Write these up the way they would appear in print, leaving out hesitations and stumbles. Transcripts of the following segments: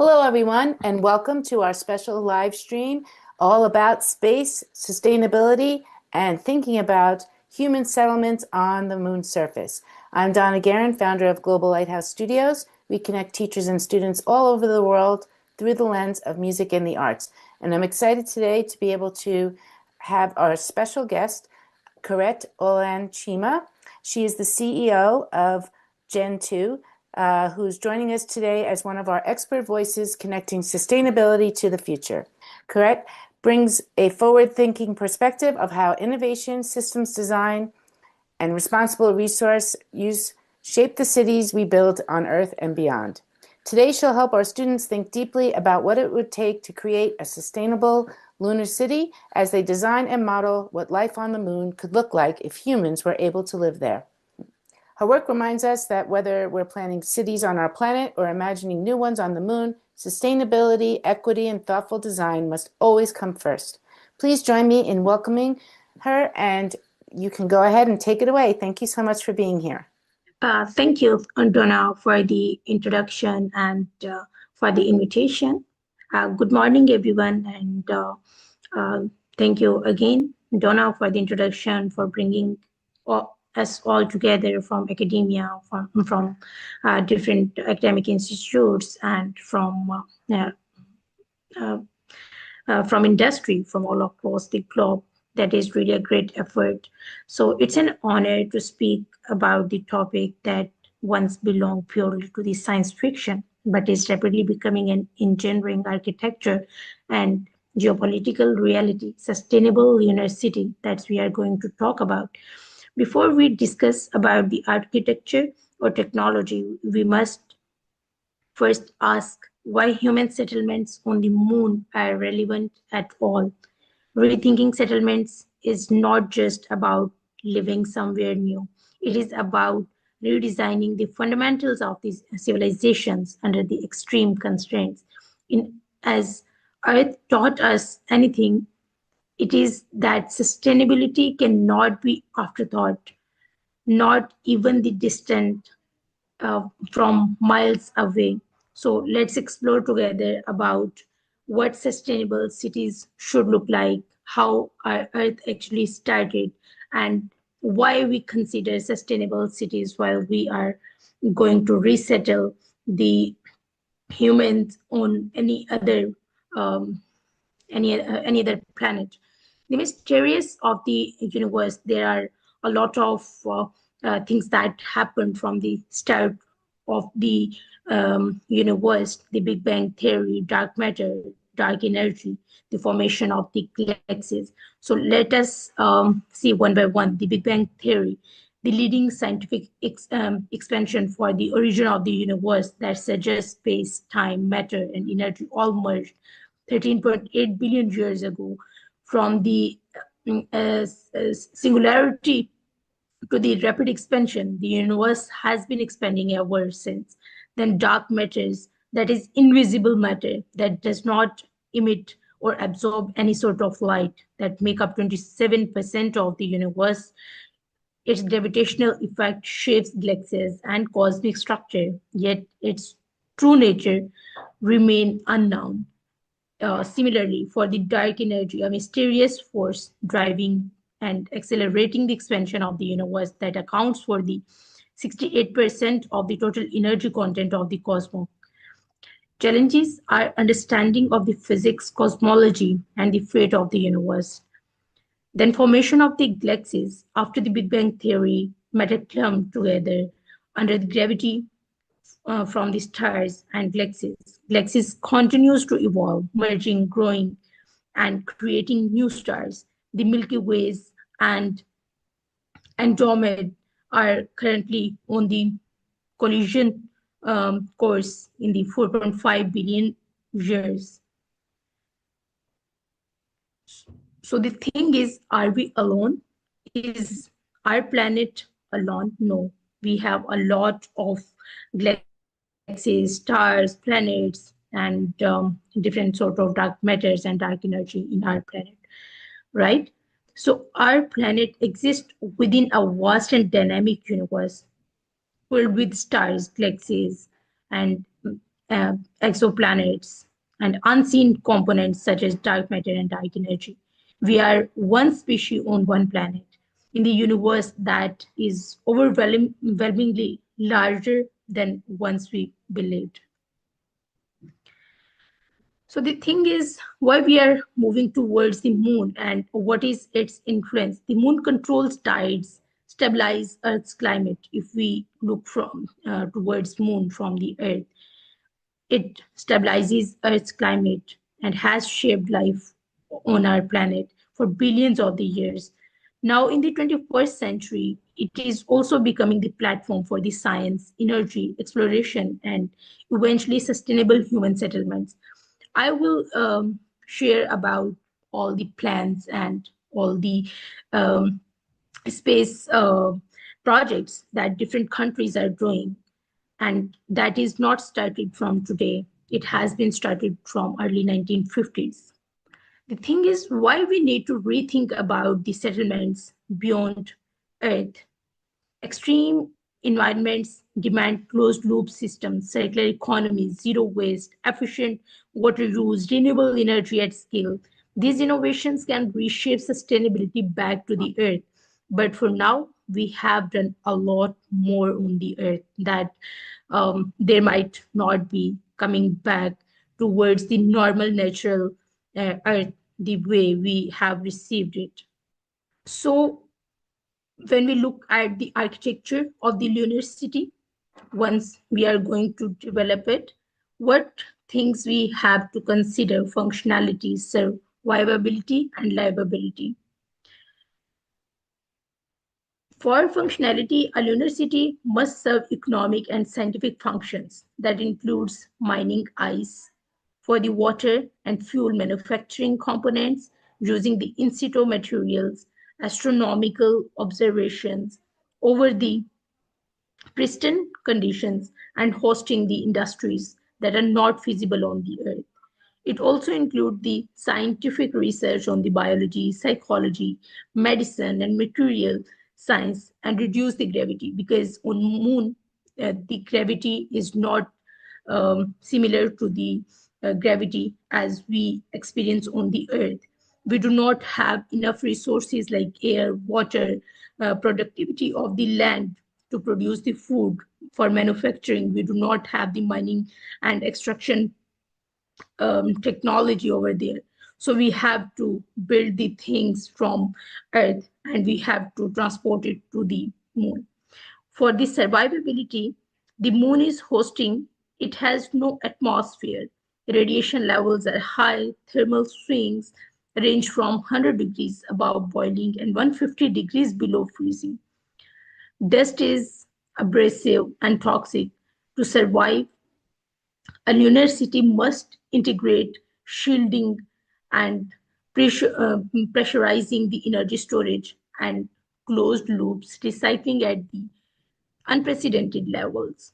Hello, everyone, and welcome to our special live stream all about space, sustainability, and thinking about human settlements on the moon's surface. I'm Donna Guerin, founder of Global Lighthouse Studios. We connect teachers and students all over the world through the lens of music and the arts. And I'm excited today to be able to have our special guest, Qurrat-ul-Ain Cheema. She is the CEO of Gen 2, who's joining us today as one of our expert voices connecting sustainability to the future. Qurrat brings a forward-thinking perspective of how innovation, systems design, and responsible resource use shape the cities we build on Earth and beyond. Today, she'll help our students think deeply about what it would take to create a sustainable lunar city as they design and model what life on the moon could look like if humans were able to live there. Her work reminds us that whether we're planning cities on our planet or imagining new ones on the moon, sustainability, equity, and thoughtful design must always come first. Please join me in welcoming her, and you can go ahead and take it away. Thank you so much for being here. Thank you, Donna, for the introduction and for the invitation. Good morning, everyone, and thank you again, Donna, for the introduction, for bringing us all together from academia, from different academic institutes, and from industry, from all across the globe. That is really a great effort. So it's an honor to speak about the topic that once belonged purely to the science fiction, but is rapidly becoming an engineering, architecture, and geopolitical reality, sustainable lunar city that we are going to talk about. Before we discuss about the architecture or technology, we must first ask why human settlements on the moon are relevant at all. Rethinking settlements is not just about living somewhere new. It is about redesigning the fundamentals of these civilizations under the extreme constraints. As Earth taught us anything, it is that sustainability cannot be afterthought, not even the distant from miles away. So let's explore together about what sustainable cities should look like, how our Earth actually started, and why we consider sustainable cities while we are going to resettle the humans on any other planet. The mysterious of the universe, there are a lot of things that happened from the start of the universe, the Big Bang Theory, dark matter, dark energy, the formation of the galaxies. So let us see one by one the Big Bang Theory, the leading scientific expansion for the origin of the universe that suggests space, time, matter, and energy all merged 13.8 billion years ago. From the singularity to the rapid expansion, the universe has been expanding ever since. Then dark matters, that is invisible matter that does not emit or absorb any sort of light, that make up 27% of the universe. Its gravitational effect shapes galaxies and cosmic structure, yet its true nature remain unknown. Similarly, for the dark energy, a mysterious force driving and accelerating the expansion of the universe that accounts for the 68% of the total energy content of the cosmos. Challenges our understanding of the physics, cosmology, and the fate of the universe. Then formation of the galaxies after the Big Bang Theory, matter clumped together under the gravity from the stars and galaxies. Galaxies continues to evolve, merging, growing, and creating new stars. The Milky Ways and Andromeda are currently on the collision course in the 4.5 billion years. So the thing is, are we alone? Is our planet alone? No. We have a lot of galaxies, stars, planets, and different sort of dark matters and dark energy in our planet, right? So our planet exists within a vast and dynamic universe filled with stars, galaxies, and exoplanets, and unseen components such as dark matter and dark energy. We are one species on one planet in the universe that is overwhelmingly larger than once we believed. So the thing is why we are moving towards the moon and what is its influence. The moon controls tides, stabilize Earth's climate. If we look from towards moon from the Earth, it stabilizes Earth's climate and has shaped life on our planet for billions of the years. Now, in the 21st century, it is also becoming the platform for the science, energy, exploration, and eventually sustainable human settlements. I will share about all the plans and all the um, space projects that different countries are doing, and that is not started from today. It has been started from early 1950s. The thing is why we need to rethink about the settlements beyond Earth. Extreme environments demand closed loop systems, circular economy, zero waste, efficient water use, renewable energy at scale. These innovations can reshape sustainability back to the earth. But for now, we have done a lot more on the earth that there might not be coming back towards the normal natural earth the way we have received it. So when we look at the architecture of the lunar city, once we are going to develop it, what things we have to consider: functionality, survivability, and livability. For functionality, a lunar city must serve economic and scientific functions that includes mining ice for the water and fuel manufacturing components, using the in situ materials, astronomical observations over the pristine conditions, and hosting the industries that are not feasible on the earth. It also includes the scientific research on the biology, psychology, medicine, and material science, and reduce the gravity, because on moon the gravity is not similar to the gravity as we experience on the earth. We do not have enough resources like air, water, productivity of the land to produce the food for manufacturing. We do not have the mining and extraction technology over there. So we have to build the things from earth and we have to transport it to the moon. For the survivability, the moon is hosting, it has no atmosphere. Radiation levels are high, thermal swings range from 100 degrees above boiling and 150 degrees below freezing. Dust is abrasive and toxic. To survive, a lunar city must integrate shielding and pressurizing the energy storage and closed loops, recycling at the unprecedented levels.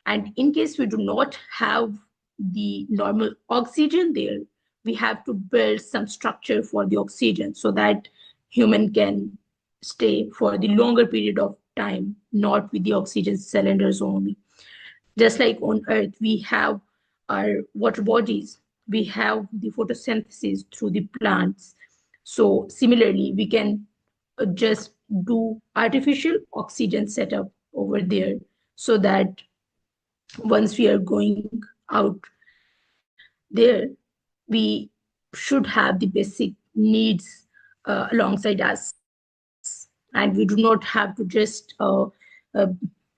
And in case we do not have the normal oxygen there, we have to build some structure for the oxygen so that human can stay for the longer period of time, not with the oxygen cylinders only. Just like on Earth, we have our water bodies, we have the photosynthesis through the plants. So similarly, we can just do artificial oxygen setup over there so that once we are going out there, we should have the basic needs alongside us, and we do not have to just uh,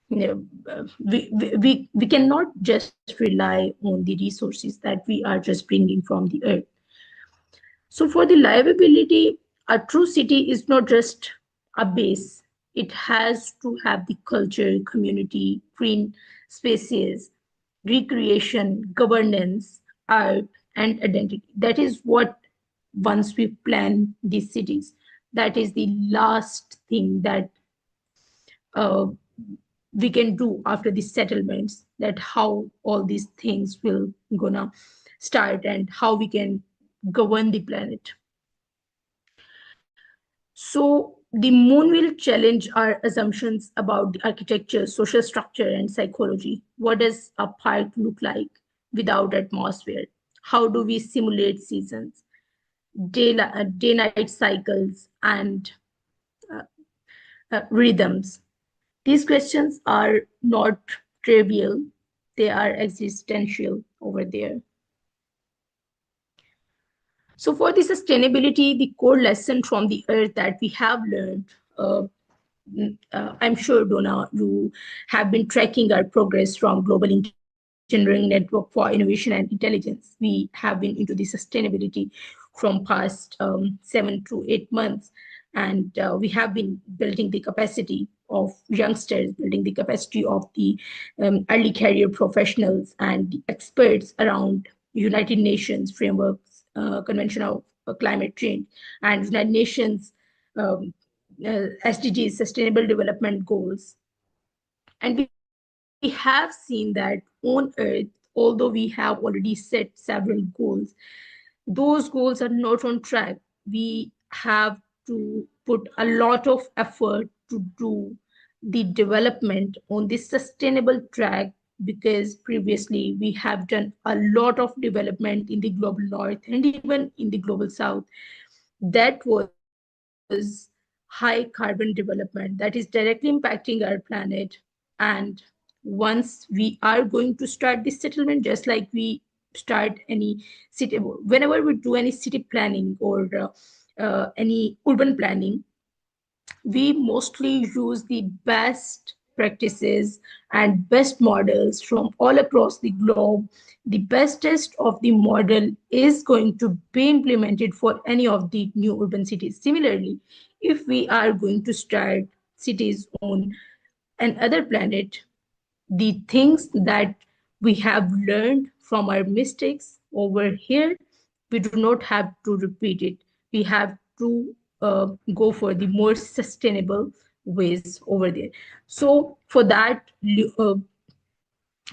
you know, we cannot just rely on the resources that we are just bringing from the earth. So for the livability, a true city is not just a base. It has to have the culture, community, green spaces, recreation, governance, art, and identity. That is what once we plan these cities, that is the last thing that uh, we can do after the settlements, that how all these things will gonna start and how we can govern the planet. So the moon will challenge our assumptions about the architecture, social structure, and psychology. What does a park look like? without atmosphere? How do we simulate seasons, day-night cycles, and uh, rhythms? These questions are not trivial, they are existential over there. So, for the sustainability, the core lesson from the earth that we have learned, I'm sure, Donna, you have been tracking our progress from Global Engineering Network for Innovation and Intelligence. We have been into the sustainability from past 7 to 8 months, and we have been building the capacity of youngsters, building the capacity of the early career professionals and the experts around United Nations frameworks, Convention of Climate Change, and United Nations um, SDGs, Sustainable Development Goals. And we have seen that on Earth, although we have already set several goals, those goals are not on track. We have to put a lot of effort to do the development on this sustainable track, because previously we have done a lot of development in the global north and even in the global south that was high carbon development that is directly impacting our planet. And once we are going to start this settlement, just like we start any city, whenever we do any city planning or any urban planning, we mostly use the best practices and best models from all across the globe. The bestest of the model is going to be implemented for any of the new urban cities. Similarly, if we are going to start cities on another planet, the things that we have learned from our mistakes over here, we do not have to repeat it. We have to go for the more sustainable ways over there. So for that,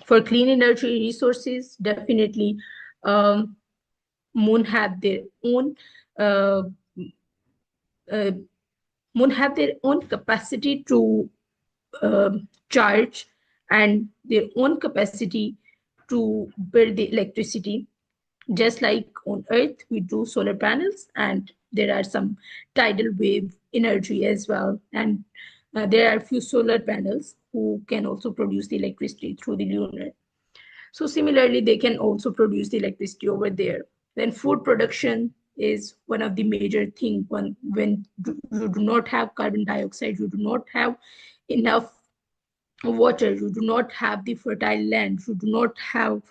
for clean energy resources, definitely um, moon have their own uh, uh, moon have their own capacity to charge and their own capacity to build the electricity. Just like on Earth, we do solar panels, and there are some tidal wave energy as well. And there are a few solar panels who can also produce the electricity through the lunar. So similarly, they can also produce the electricity over there. Then food production is one of the major things. When you do not have carbon dioxide, you do not have enough water, you do not have the fertile land, you do not have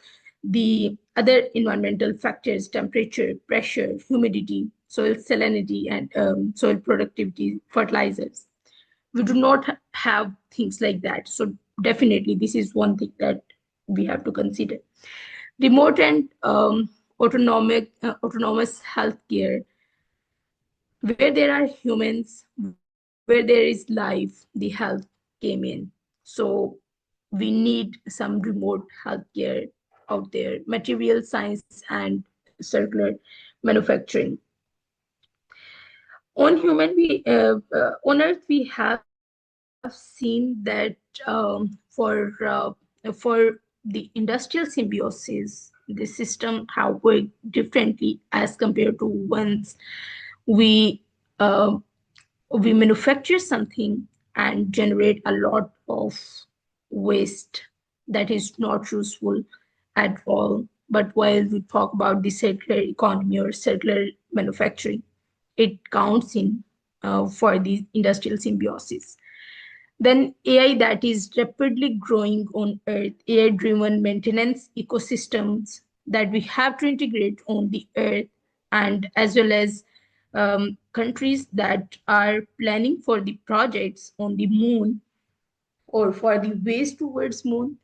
the other environmental factors, temperature, pressure, humidity, soil salinity, and soil productivity, fertilizers. We do not have things like that. So definitely this is one thing that we have to consider. Remote and autonomous healthcare, where there are humans, where there is life, the health came in. So we need some remote healthcare out there, material science and circular manufacturing. On human, on Earth, we have seen that for the industrial symbiosis, the system have worked differently as compared to once we uh, we manufacture something and generate a lot of waste that is not useful at all. But while we talk about the circular economy or circular manufacturing, it counts in for the industrial symbiosis. Then AI that is rapidly growing on Earth, AI driven maintenance ecosystems that we have to integrate on the Earth, and as well as countries that are planning for the projects on the moon or for the ways towards moon,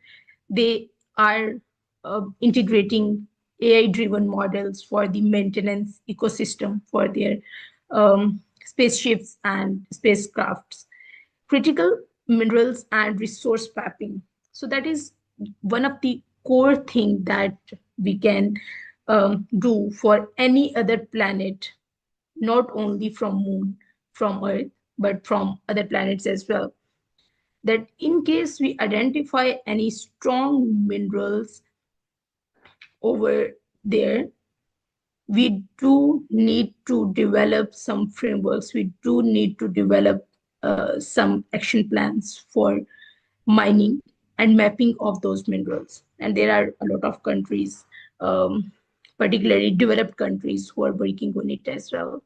they are integrating AI driven models for the maintenance ecosystem for their spaceships and spacecrafts. Critical minerals and resource mapping. So that is one of the core thing that we can do for any other planet, not only from moon, from Earth, but from other planets as well. That in case we identify any strong minerals over there, we do need to develop some frameworks. We do need to develop some action plans for mining and mapping of those minerals. And there are a lot of countries, particularly developed countries, who are working on it as well.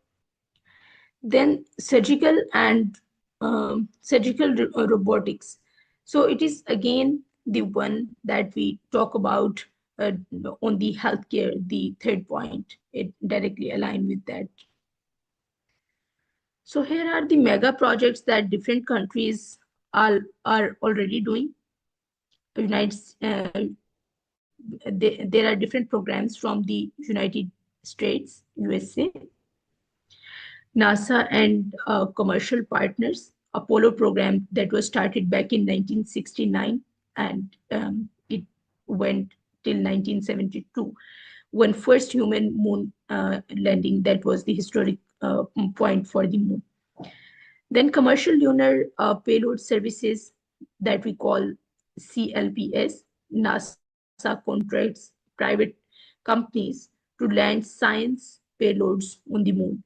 Then surgical robotics. So it is again the one that we talk about on the healthcare, the third point. It directly aligned with that. So here are the mega projects that different countries are already doing. United, there are different programs from the United States, USA, NASA, and commercial partners. Apollo program that was started back in 1969, and it went till 1972, when first human moon landing. That was the historic point for the moon. Then commercial lunar payload services that we call CLPS. NASA contracts private companies to land science payloads on the moon.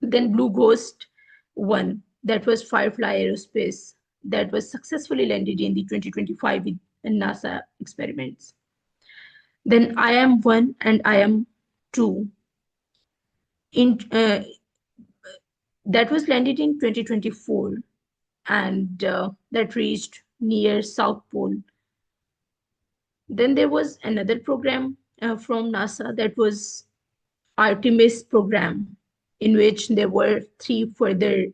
Then Blue Ghost 1, that was Firefly Aerospace, that was successfully landed in the 2025 with NASA experiments. Then IM-1 and IM-2 that was landed in 2024, and that reached near South Pole. Then there was another program from NASA, that was Artemis program, in which there were three further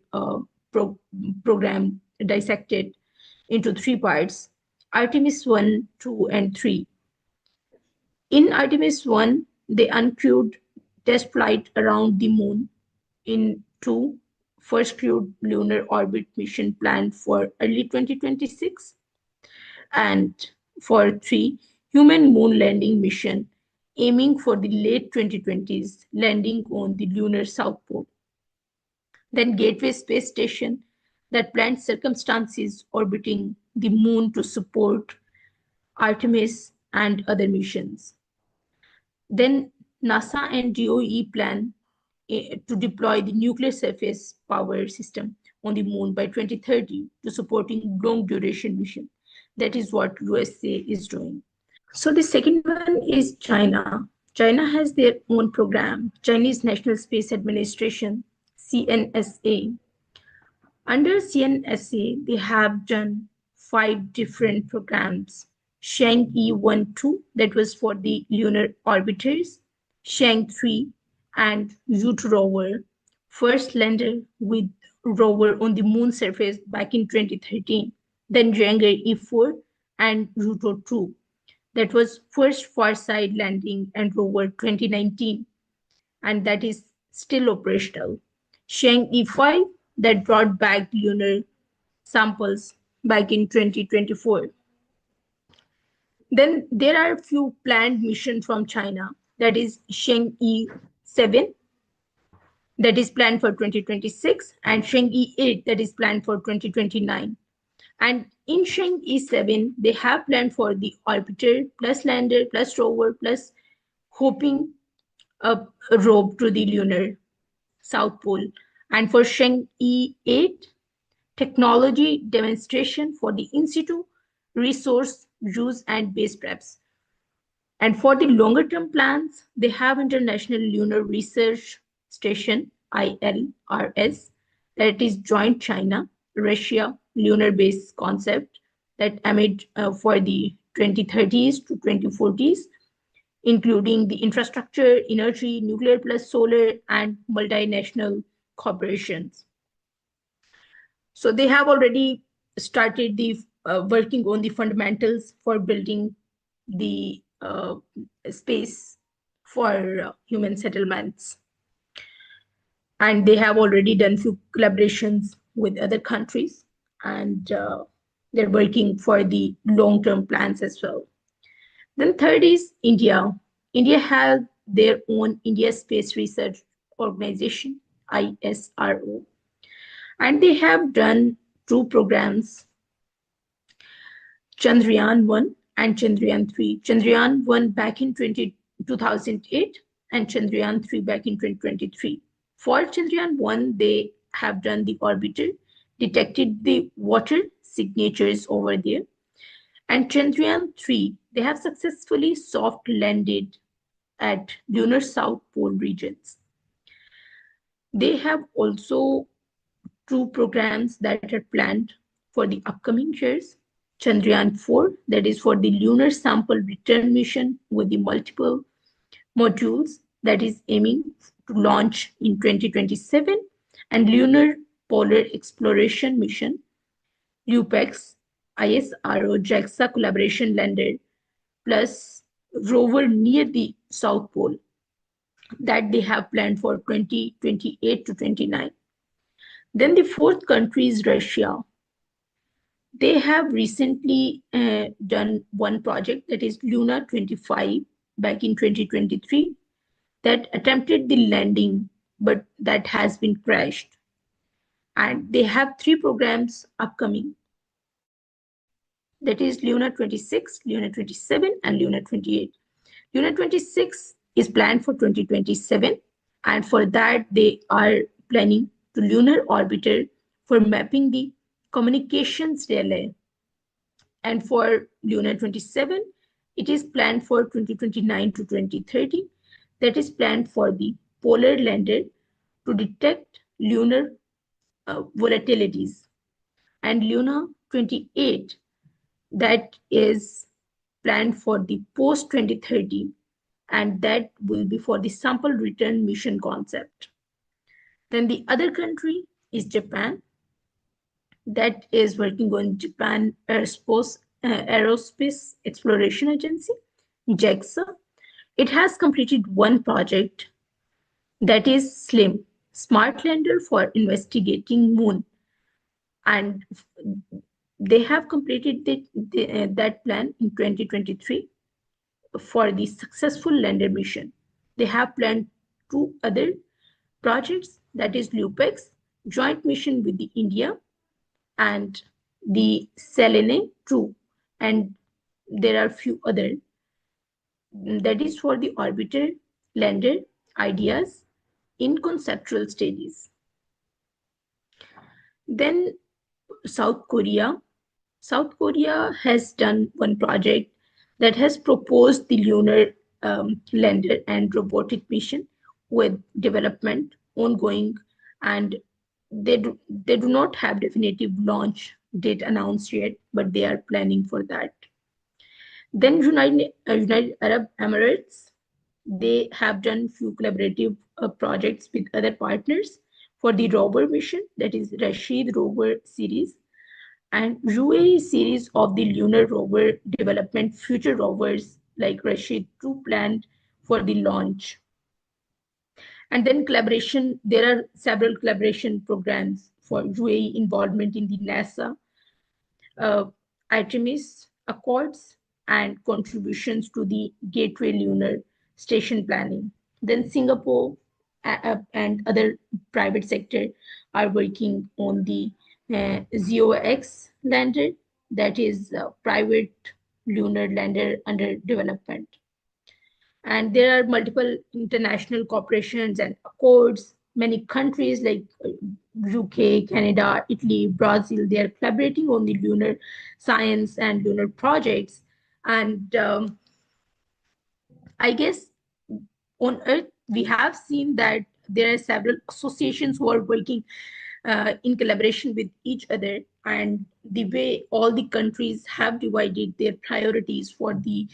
program dissected into three parts: Artemis 1, 2, and 3. In Artemis 1, they uncrewed test flight around the moon. In 2, first crewed lunar orbit mission planned for early 2026. And for 3, human moon landing mission aiming for the late 2020s, landing on the lunar South Pole. Then Gateway Space Station, that planned circumstances orbiting the moon to support Artemis and other missions. Then NASA and DOE plan to deploy the nuclear surface power system on the moon by 2030 to supporting long duration mission. That is what USA is doing. So the second one is China. China has their own program, Chinese National Space Administration, CNSA. Under CNSA, they have done 5 different programs. Shang-Yi 1-2, that was for the lunar orbiters. Shang-3 and Yutu rover, first lander with rover on the moon surface back in 2013. Then Zhang'e E4 and Yutu 2, that was first far-side landing and rover 2019, and that is still operational. Shang E5, that brought back lunar samples back in 2024. Then there are a few planned missions from China, that is Shang E7, that is planned for 2026, and Shang E8, that is planned for 2029. And in Shang E7, they have planned for the orbiter plus lander plus rover plus hoping a rope to the lunar South Pole. And for Shang E8, technology demonstration for the in situ resource use and base preps. And for the longer term plans, they have International Lunar Research Station, ILRS, that is joint China, Russia lunar base concept that aimed for the 2030s to 2040s, including the infrastructure, energy, nuclear plus solar, and multinational corporations. So they have already started the working on the fundamentals for building the space for human settlements. And they have already done few collaborations with other countries, and they're working for the long-term plans as well. Then third is India. India has their own India Space Research Organization, ISRO, and they have done 2 programs, Chandrayaan 1 and Chandrayaan 3. Chandrayaan 1 back in 20 2008 and Chandrayaan-3 back in 2023. For Chandrayaan-1, they have done the orbiter, detected the water signatures over there. And Chandrayaan-3, they have successfully soft landed at lunar South Pole regions. They have also two programs that are planned for the upcoming years. Chandrayaan-4, that is for the lunar sample return mission with the multiple modules that is aiming to launch in 2027, and Lunar Polar Exploration Mission, LUPEX, ISRO JAXA collaboration lander, plus rover near the South Pole that they have planned for 2028 to 29. Then the fourth country is Russia. They have recently done one project, that is Luna 25 back in 2023, that attempted the landing, but that has been crashed. And they have three programs upcoming. That is Luna 26, Luna 27, and Luna 28. Luna 26 is planned for 2027, and for that they are planning to lunar orbiter for mapping the communications relay. And for Luna 27, it is planned for 2029 to 2030. That is planned for the polar lander to detect lunar volatilities. And Luna 28, that is planned for the post 2030, and that will be for the sample return mission concept. Then the other country is Japan, that is working on Japan Aerospace Exploration Agency, JAXA. It has completed one project, that is SLIM, Smart Lander for Investigating Moon. And they have completed that plan in 2023 for the successful lander mission. They have planned two other projects, that is LUPEX, joint mission with the India, and the Selene 2, and there are few other, that is for the orbiter lander ideas in conceptual stages. Then South Korea. South Korea has done one project that has proposed the lunar lander and robotic mission with development ongoing, and they do not have definitive launch date announced yet, but they are planning for that. Then United Arab Emirates, they have done few collaborative projects with other partners for the rover mission, that is Rashid rover series, and UAE series of the lunar rover development. Future rovers like Rashid 2 planned for the launch. And then collaboration, there are several collaboration programs for UAE involvement in the NASA Artemis Accords and contributions to the Gateway Lunar Station planning. Then Singapore and other private sector are working on the ZOX lander, that is a private lunar lander under development. And there are multiple international corporations and accords. Many countries like UK, Canada, Italy, Brazil, they are collaborating on the lunar science and lunar projects. And I guess on Earth, we have seen that there are several associations who are working in collaboration with each other, and the way all the countries have divided their priorities for the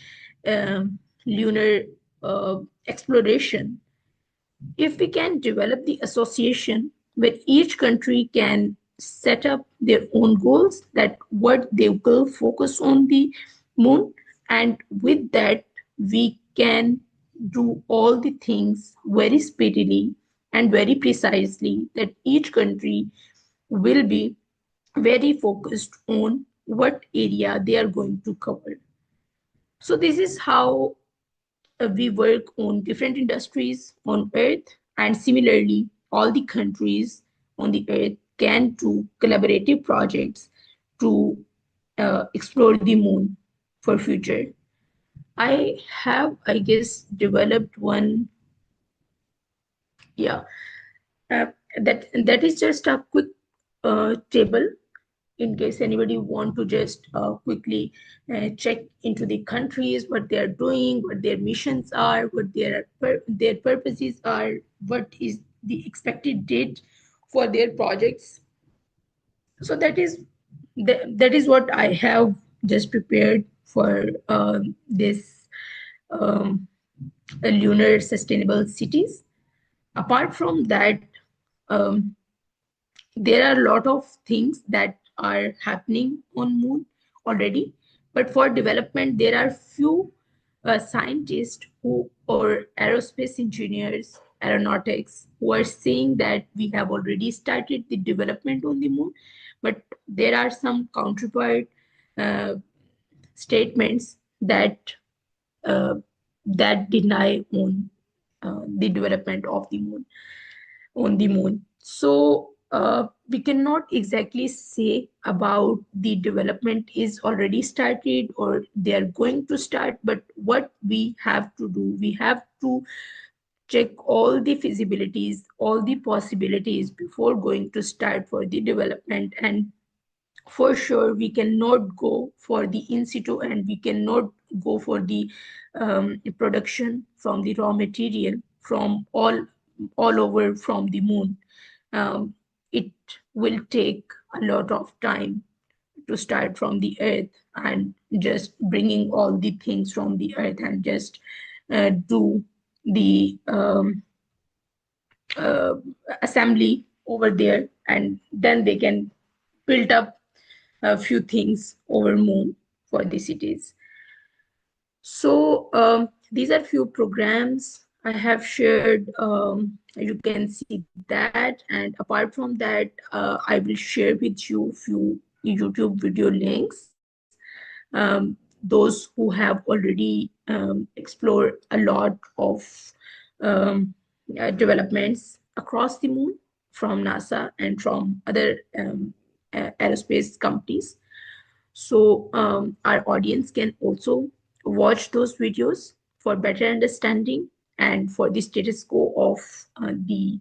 lunar exploration. If we can develop the association where each country can set up their own goals, that what they will focus on the moon, and with that we can do all the things very speedily and very precisely, that each country will be very focused on what area they are going to cover. So this is how we work on different industries on Earth, and similarly, all the countries on the Earth can do collaborative projects to explore the moon for future. I have, I guess, developed one. Yeah, uh, that is just a quick table in case anybody want to just quickly check into the countries, what they are doing, what their missions are, what their purposes are, what is the expected date for their projects. So that is what I have just prepared for this um, lunar sustainable cities. Apart from that, um, there are a lot of things that are happening on moon already, but for development there are few scientists who or aerospace engineers, aeronautics, who are saying that we have already started the development on the moon, but there are some counterpart uh, statements uh, that deny on the development of the moon on the moon. So we cannot exactly say about the development is already started or they are going to start, but what we have to do, we have to check all the feasibilities, all the possibilities before going to start for the development. And for sure we cannot go for the in situ, and we cannot go for the production from the raw material from all over from the moon. It will take a lot of time to start from the earth and just bringing all the things from the earth and just do the uh, assembly over there, and then they can build up a few things over moon for the cities. So these are few programs I have shared. You can see that, and apart from that, I will share with you few YouTube video links. Those who have already explored a lot of um, developments across the moon from NASA and from other aerospace companies. So our audience can also watch those videos for better understanding and for the status quo of the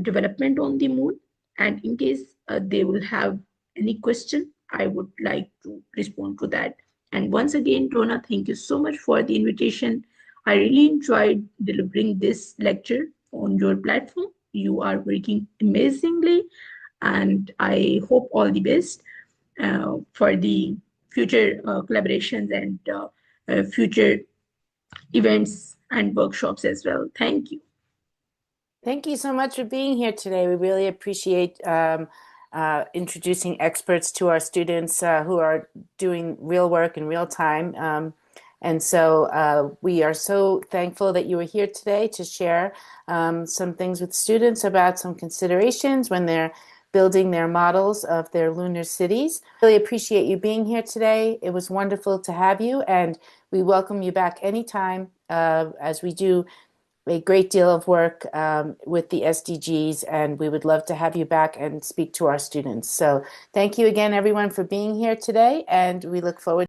development on the moon. And in case they will have any question, I would like to respond to that. And once again, Rona, thank you so much for the invitation. I really enjoyed delivering this lecture on your platform. You are working amazingly, and I hope all the best for the future collaborations and future events and workshops as well. Thank you. Thank you so much for being here today. We really appreciate introducing experts to our students who are doing real work in real time. And so we are so thankful that you were here today to share some things with students about some considerations when they're building their models of their lunar cities. Really appreciate you being here today. It was wonderful to have you, and we welcome you back anytime as we do a great deal of work with the SDGs, and we would love to have you back and speak to our students. So thank you again, everyone, for being here today, and we look forward